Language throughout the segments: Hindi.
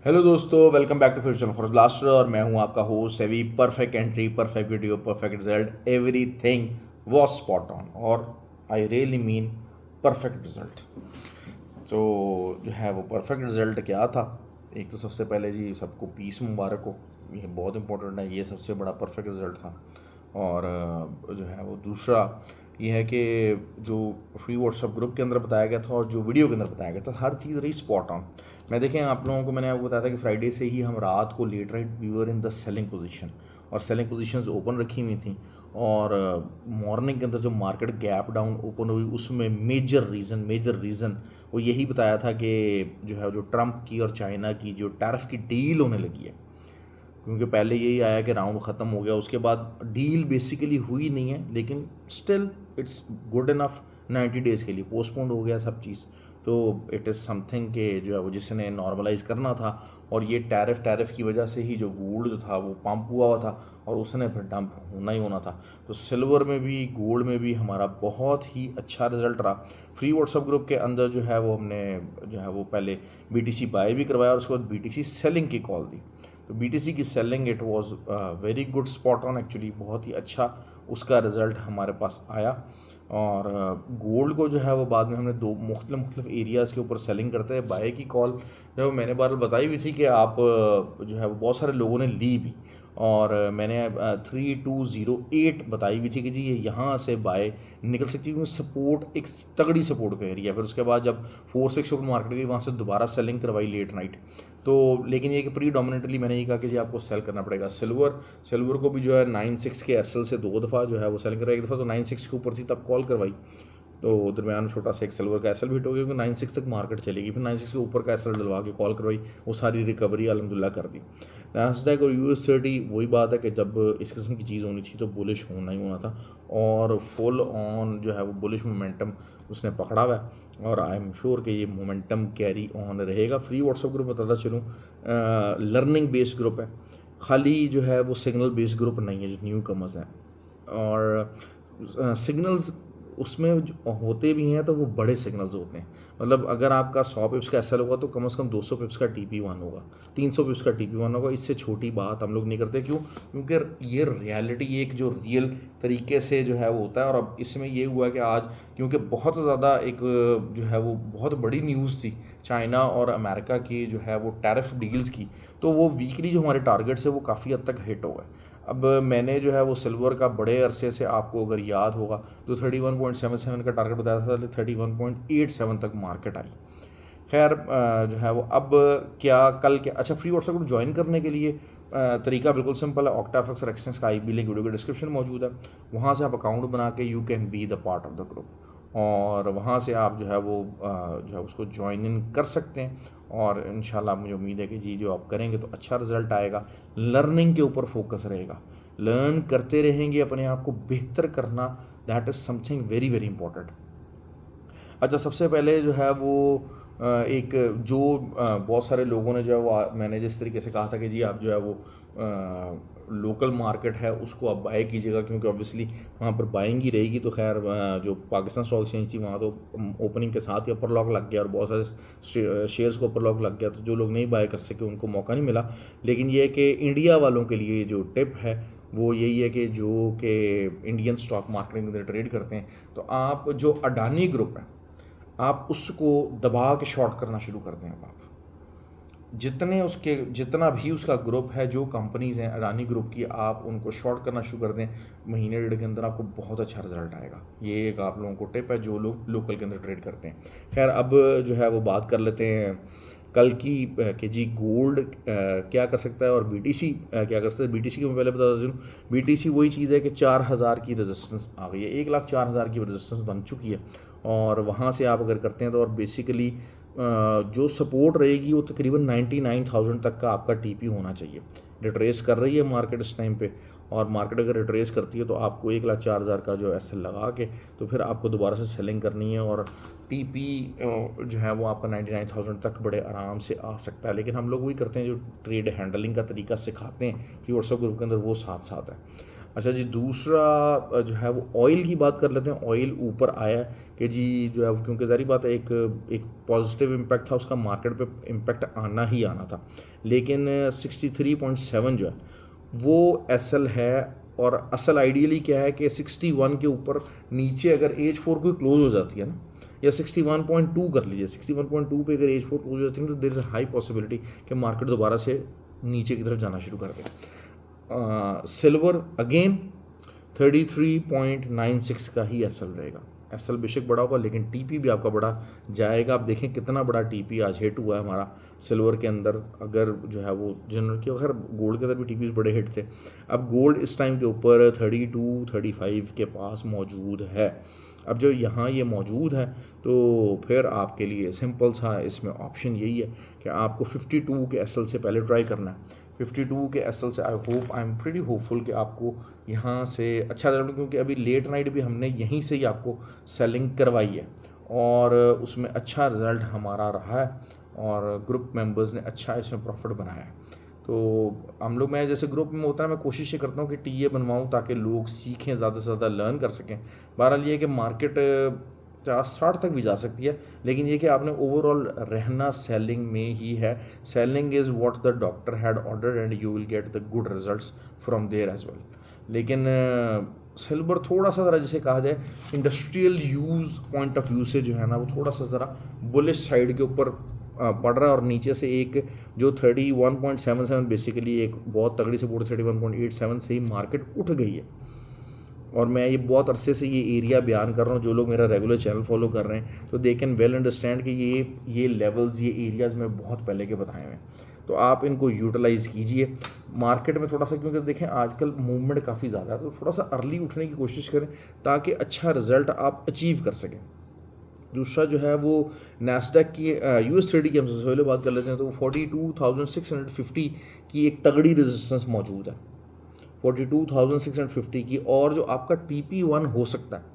हेलो दोस्तों, welcome back to future for blaster. और मैं हूं आपका host Heavy. Perfect entry, perfect video, perfect result, everything was spot on. और I really mean perfect result. तो जो है वो परफेक्ट रिजल्ट क्या था? एक तो सबसे पहले जी सबको पीस मुबारक हो, ये बहुत इंपॉर्टेंट है, ये सबसे बड़ा परफेक्ट रिजल्ट था। और जो है वो दूसरा ये है कि जो फ्री व्हाट्सएप ग्रुप के अंदर बताया गया था और जो वीडियो के अंदर बताया गया था, हर चीज़ रही स्पॉट ऑन। मैं देखें आप लोगों को, मैंने आपको बताया था कि फ्राइडे से ही हम रात को let right we were in the selling position, और सेलिंग पोजीशंस ओपन रखी हुई थी। और मॉर्निंग के अंदर जो मार्केट गैप डाउन ओपन हुई, उसमें मेजर रीज़न वो यही बताया था कि जो है जो ट्रंप की और चाइना की जो टैरिफ की डील होने लगी है। क्योंकि पहले यही आया कि राउंड ख़त्म हो गया, उसके बाद डील बेसिकली हुई नहीं है, लेकिन still it's good enough 90 days के लिए पोस्टपोन्ड हो गया सब चीज़। तो इट इज़ समथिंग के जो है वो जिसने नॉर्मलाइज करना था। और ये टैरिफ की वजह से ही जो गोल्ड जो था वो पंप हुआ था, और उसने फिर डंप होना ही होना था। तो सिल्वर में भी गोल्ड में भी हमारा बहुत ही अच्छा रिजल्ट रहा। फ्री व्हाट्सएप ग्रुप के अंदर जो है वो हमने जो है वो पहले BTC बाय भी करवाया और उसके बाद BTC सेलिंग की कॉल दी। तो BTC की selling it was very good, spot on actually, बहुत ही अच्छा उसका रिज़ल्ट हमारे पास आया। और गोल्ड को जो है वो बाद में हमने दो मुख्तलिफ एरियाज़ के ऊपर सेलिंग करते हैं। बाय की कॉल जो मैंने बार बताई हुई थी कि आप जो है वो बहुत सारे लोगों ने ली भी। और मैंने 3208 बताई हुई थी कि जी ये यहाँ से बाय निकल सकती है, क्योंकि सपोर्ट एक तगड़ी सपोर्ट का एरिया। फिर उसके बाद जब 4-6 ओपन मार्केट गई, वहाँ से दोबारा सेलिंग करवाई लेट नाइट। तो लेकिन ये कि प्रीडोमिनेटली मैंने ये कहा कि जी आपको सेल करना पड़ेगा। सिल्वर को भी जो है 96 के एसएल से 2 दफ़ा जो है वो सेलिंग करवाई। एक दफ़ा तो 96 के ऊपर थी तब कॉल करवाई, तो दरमियान में छोटा सा एक सिल्वर का एसएल भी हिट हो गया, क्योंकि 96 तक मार्केट चलेगी। फिर 96 के ऊपर का एसएल डलवा के कॉल करवाई, वो सारी रिकवरी अल्हम्दुलिल्लाह कर दी। नैस्डैक और US30 वही बात है कि जब इस किस्म की चीज़ होनी थी तो बुलिश होना ही होना था, और फुल ऑन जो है वो बुलिश मोमेंटम उसने पकड़ा हुआ है। और आई एम श्योर कि ये मोमेंटम कैरी ऑन रहेगा। फ्री व्हाट्सएप ग्रुप बताता चलूँ, लर्निंग बेस्ड ग्रुप है, खाली जो है वो सिग्नल बेस्ड ग्रुप नहीं है जो न्यू कमर्स हैं। और सिग्नल्स उसमें जो होते भी हैं तो वो बड़े सिग्नल्स होते हैं। मतलब अगर आपका 100 पिप्स का एसएल होगा तो कम से कम 200 पिप्स का TP1 होगा, 300 पिप्स का TP1 होगा। इससे छोटी बात हम लोग नहीं करते। क्यों? क्योंकि ये रियलिटी एक जो रियल तरीके से जो है वो होता है। और अब इसमें ये हुआ कि आज क्योंकि बहुत ज़्यादा एक जो है वो बहुत बड़ी न्यूज़ थी चाइना और अमेरिका की जो है वो टैरिफ डील्स की, तो वो वीकली जो हमारे टारगेट्स है वो काफ़ी हद तक हिट हो गए। अब मैंने जो है वो सिल्वर का बड़े अरसे से, आपको अगर याद होगा तो 31.77 का टारगेट बताया था, तो 31.87 तक मार्केट आई। खैर जो है वो अब क्या कल क्या, अच्छा फ्री व्हाट्सएप ग्रुप ज्वाइन करने के लिए तरीका बिल्कुल सिंपल है। ऑक्टाफिक्स और एक्सचेंज का IB लिंक वीडियो के डिस्क्रिप्शन मौजूद है। वहाँ से आप अकाउंट बना के you can be the part of the group, और वहाँ से आप जो है वो जो है उसको ज्वाइन इन कर सकते हैं। और इंशाल्लाह मुझे उम्मीद है कि जी जो आप करेंगे तो अच्छा रिजल्ट आएगा। लर्निंग के ऊपर फोकस रहेगा, लर्न करते रहेंगे, अपने आप को बेहतर करना, that is something very very important. अच्छा, सबसे पहले जो है वो एक जो बहुत सारे लोगों ने जो है वो मैंने जिस तरीके से कहा था कि जी आप जो है वो लोकल मार्केट है उसको आप बाय कीजिएगा, क्योंकि ऑब्वियसली वहाँ पर बाइंग ही रहेगी। तो खैर जो पाकिस्तान स्टॉक एक्सचेंज थी वहाँ तो ओपनिंग के साथ ही अपर लॉक लग गया और बहुत सारे शेयर्स को अपर लॉक लग गया। तो जो लोग नहीं बाय कर सके उनको मौका नहीं मिला। लेकिन ये कि इंडिया वालों के लिए जो टिप है वो यही है कि जो कि इंडियन स्टॉक मार्केट के अंदर ट्रेड करते हैं, तो आप जो अडानी ग्रुप है आप उसको दबा के शॉर्ट करना शुरू कर दें। अब आप जितना भी उसका ग्रुप है, जो कंपनीज़ हैं अडानी ग्रुप की, आप उनको शॉर्ट करना शुरू कर दें। महीने डेढ़ के अंदर आपको बहुत अच्छा रिजल्ट आएगा। ये एक आप लोगों को टिप है जो लोग लोकल के अंदर ट्रेड करते हैं। खैर अब जो है वो बात कर लेते हैं कल की कि जी गोल्ड क्या कर सकता है और BTC क्या कर सकता है। BTC की मैं पहले बता दूँ, BTC वही चीज़ है कि 4000 की रेजिस्टेंस आ गई है, 1,04,000 की रेजिस्टेंस बन चुकी है। और वहाँ से आप अगर करते हैं तो, और बेसिकली जो सपोर्ट रहेगी वो तकरीबन 99,000 तक का आपका TP होना चाहिए। रिट्रेस कर रही है मार्केट इस टाइम पे, और मार्केट अगर रिट्रेस करती है तो आपको 1,04,000 का जो एसएल लगा के तो फिर आपको दोबारा से सेलिंग करनी है, और TP जो है वो आपका 99,000 तक बड़े आराम से आ सकता है। लेकिन हम लोग वही करते हैं जो ट्रेड हैंडलिंग का तरीका सिखाते हैं कि व्हाट्सएप ग्रुप के अंदर, वो साथ साथ है। अच्छा जी, दूसरा जो है वो ऑयल की बात कर लेते हैं। ऑयल ऊपर आया है कि जी जो है वो, क्योंकि ज़ाहिर बात है एक एक पॉजिटिव इम्पैक्ट था उसका, मार्केट पे इम्पैक्ट आना ही आना था, लेकिन 63.7 जो है वो एसएल है। और असल आइडियली क्या है कि 61 के ऊपर नीचे अगर एज 4 कोई क्लोज हो जाती है ना, या 61.2 कर लीजिए, 61.2 पे अगर एज 4 क्लोज हो जाती है तो there is a high possibility कि मार्केट दोबारा से नीचे की तरफ जाना शुरू कर दे। सिल्वर अगेन 33.96 का ही एसएल रहेगा। एसएल बेशक बड़ा होगा लेकिन टीपी भी आपका बड़ा जाएगा। आप देखें कितना बड़ा टीपी आज हिट हुआ है हमारा सिल्वर के अंदर। अगर जो है वो जनरल की, अगर गोल्ड के अंदर भी टीपीज बड़े हिट थे। अब गोल्ड इस टाइम के ऊपर 32-35 के पास मौजूद है। अब जो यहाँ ये मौजूद है तो फिर आपके लिए सिंपल सा इसमें ऑप्शन यही है कि आपको 52 के एसएल से पहले ट्राई करना है। 52 के एसएल से आई एम प्रीटी होपफुल कि आपको यहाँ से अच्छा रिजल्ट, क्योंकि अभी लेट नाइट भी हमने यहीं से ही आपको सेलिंग करवाई है और उसमें अच्छा रिज़ल्ट हमारा रहा है और ग्रुप मेंबर्स ने अच्छा इसमें प्रॉफिट बनाया है। तो हम लोग, मैं जैसे ग्रुप में होता है, मैं कोशिश ये करता हूँ कि टीए बनवाऊँ ताकि लोग सीखें, ज़्यादा से ज़्यादा लर्न कर सकें। बहरहाल ये है कि मार्केट 50-60 तक भी जा सकती है, लेकिन ये कि आपने ओवरऑल रहना सेलिंग में ही है। Selling is what the doctor had order and you will get the good results from there as well. लेकिन सिल्वर थोड़ा सा ज़रा जिसे कहा जाए industrial use point of view से जो है ना वो थोड़ा सा ज़रा बुलिश साइड के ऊपर पड़ रहा है। और नीचे से एक जो 31.77 बेसिकली एक बहुत तगड़ी सपोर्ट 31.87 से ही मार्केट उठ गई है। और मैं ये बहुत अरसे से ये एरिया बयान कर रहा हूँ। जो लोग मेरा रेगुलर चैनल फॉलो कर रहे हैं तो दे कैन वेल अंडरस्टैंड कि ये लेवल्स, ये एरियाज़ मैं बहुत पहले के बताए हुए हैं। तो आप इनको यूटिलाइज़ कीजिए मार्केट में थोड़ा सा, क्योंकि देखें आजकल मूवमेंट काफ़ी ज़्यादा है, तो थोड़ा सा अर्ली उठने की कोशिश करें ताकि अच्छा रिजल्ट आप अचीव कर सकें। दूसरा जो है वो नैस्डैक की US30 की हम सबसे पहले बात कर लेते हैं। तो 42,650 की एक तगड़ी रेजिस्टेंस मौजूद है, 42,650 की। और जो आपका TP1 हो सकता है,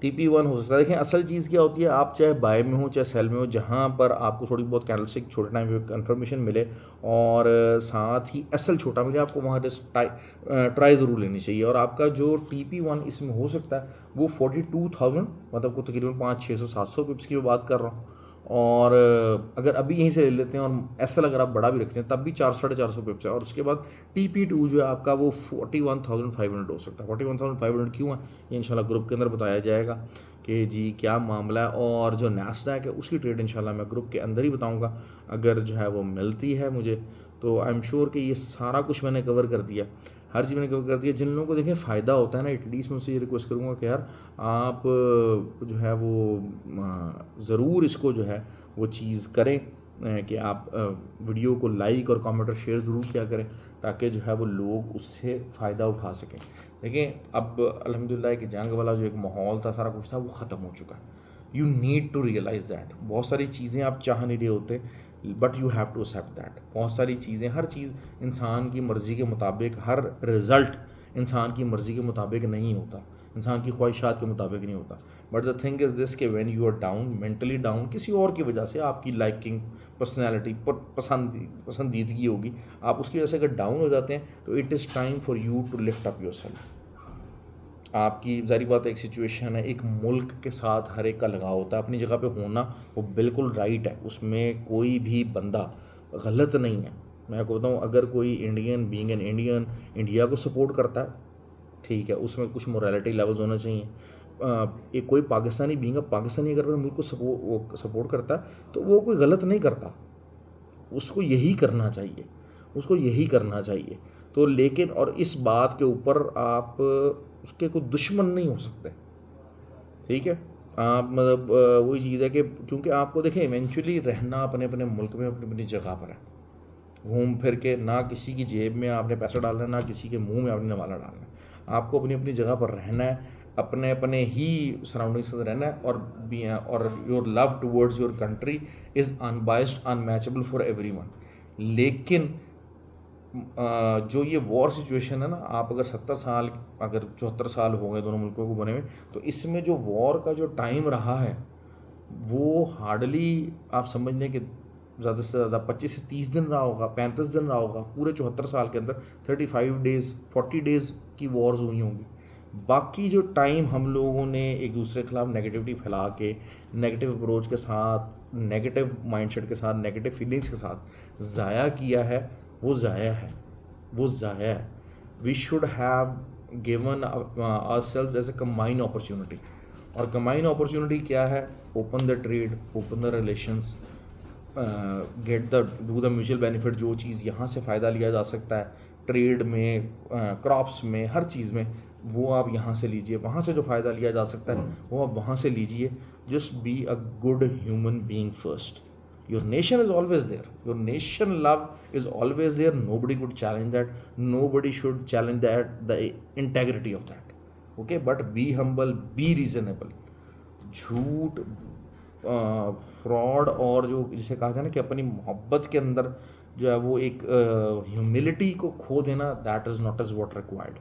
TP1 हो सकता है। देखें असल चीज़ क्या होती है, आप चाहे बाय में हो चाहे सेल में हो, जहाँ पर आपको थोड़ी बहुत कैंडलस्टिक छोटे टाइम पे कंफर्मेशन मिले और साथ ही एसएल छोटा मिले, आपको वहाँ ट्राई ज़रूर लेनी चाहिए। और आपका जो TP1 इसमें हो सकता है वो 42,000, मतलब को तकरीबन 500-600-700 पिप्स की बात कर रहा हूँ। और अगर अभी यहीं से ले लेते हैं और एसएल अगर आप बड़ा भी रखते हैं तब भी 400-450 पिप्स है। और उसके बाद TP2 जो है आपका वो 41,500 हो सकता है। 41,500 क्यों है ये इंशाल्लाह ग्रुप के अंदर बताया जाएगा कि जी क्या मामला है। और जो नैस्डैक है उसकी ट्रेड इंशाल्लाह मैं ग्रुप के अंदर ही बताऊंगा अगर जो है वो मिलती है मुझे। तो आई एम श्योर कि ये सारा कुछ मैंने कवर कर दिया, हर चीज़ मैंने कवर कर दिया। जिन लोगों को देखें फ़ायदा होता है ना, एटलीस्ट मैं उनसे ये रिक्वेस्ट करूँगा कि यार आप जो है वो ज़रूर इसको जो है वो चीज़ करें कि आप वीडियो को लाइक और कमेंट और शेयर ज़रूर किया करें ताकि जो है वो लोग उससे फ़ायदा उठा सकें। देखिए अब अल्हम्दुलिल्लाह कि जंग वाला जो एक माहौल था, सारा कुछ था, वो ख़त्म हो चुका है। You need to realise that. बहुत सारी चीज़ें आप चाह नहीं रहे होते but you have to accept that. बहुत सारी चीज़ें, हर चीज़ इंसान की मर्ज़ी के मुताबिक, हर रिज़ल्ट इंसान की मर्ज़ी के मुताबिक नहीं होता, इंसान की ख्वाहिशात के मुताबिक नहीं होता। But the thing is this कि when you are down, mentally down किसी और की वजह से, आपकी लाइकिंग, पर्सनैलिटी पसंदीदगी होगी, आप उसकी वजह से अगर डाउन हो जाते हैं तो it is time for you to lift up yourself. आपकी ज़ाहिर बात है एक सिचुएशन है, एक मुल्क के साथ हर एक का लगाव होता है, अपनी जगह पे होना वो बिल्कुल राइट है, उसमें कोई भी बंदा गलत नहीं है। मैं कहता हूँ अगर कोई Indian being an Indian India को सपोर्ट करता है, ठीक है, उसमें कुछ मोरालिटी लेवल्स होने चाहिए। एक कोई पाकिस्तानी बीइंग पाकिस्तानी अगर अपने मुल्क को सपोर्ट करता है तो वो कोई गलत नहीं करता, उसको यही करना चाहिए, उसको यही करना चाहिए। तो लेकिन और इस बात के ऊपर आप उसके कोई दुश्मन नहीं हो सकते, ठीक है। आप मतलब वही चीज़ है कि क्योंकि आपको देखें इवेंचुअली रहना अपने अपने मुल्क में अपनी अपनी जगह पर है, घूम फिर के, ना किसी की जेब में आपने पैसा डालना है, ना किसी के मुंह में आपने नवाला डालना है। आपको अपनी अपनी जगह पर रहना है, अपने अपने ही सराउंडिंग्स में रहना है। और your love towards your country is unbiased, unmatchable for everyone. लेकिन जो ये वॉर सिचुएशन है ना, आप अगर 70 साल, अगर 74 साल हो गए दोनों मुल्कों को बने हुए, तो इसमें जो वॉर का जो टाइम रहा है वो हार्डली आप समझ लें कि ज़्यादा से ज़्यादा 25 से 30 दिन रहा होगा, 35 दिन रहा होगा, पूरे 74 साल के अंदर 35 डेज़ 40 डेज़ की वॉर्स हुई होंगी। बाकी जो टाइम हम लोगों ने एक दूसरे के खिलाफ नेगेटिविटी फैला के, नेगेटिव अप्रोच के साथ, नेगेटिव माइंडसेट के साथ, नेगेटिव फीलिंग्स के साथ ज़ाया किया है, वो ज़ाया है, वो ज़ाया है। We should have given ourselves as a combine opportunity. और कंबाइन अपॉर्चुनिटी क्या है? Open the trade, open the relations, get the do the mutual benefit. जो चीज़ यहाँ से फ़ायदा लिया जा सकता है ट्रेड में, क्रॉप्स में, हर चीज़ में, वो आप यहाँ से लीजिए। वहाँ से जो फ़ायदा लिया जा सकता है वो आप वहाँ से लीजिए। Just be a good human being first. Your nation is always there. Your nation love is always there. Nobody could challenge that. Nobody should challenge that, the integrity of that. Okay, but be humble, be reasonable. झूठ, फ्रॉड और जो जिसे कहा जाए ना कि अपनी मोहब्बत के अंदर जो है वो एक ह्यूमिलिटी को खो देना, that is not is what required.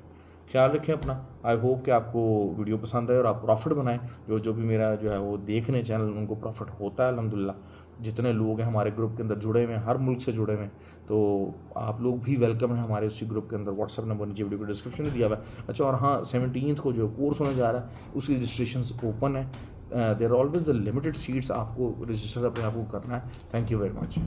ख्याल रखें अपना। आई होप कि आपको वीडियो पसंद आए और आप प्रॉफिट बनाएं। जो भी मेरा जो है वो देख रहे हैं चैनल, उनको प्रॉफिट होता है अल्हम्दुलिल्लाह। जितने लोग हैं हमारे ग्रुप के अंदर जुड़े हुए हैं, हर मुल्क से जुड़े हुए हैं, तो आप लोग भी वेलकम है हमारे उसी ग्रुप के अंदर। व्हाट्सअप नंबर नीचे वीडियो को डिस्क्रिप्शन में दिया हुआ है। अच्छा, और हाँ, 17th को जो कोर्स होने जा रहा है उसकी रजिस्ट्रेशन ओपन है। There always the limited seats, आपको रजिस्टर अपने आप को करना है। Thank you very much.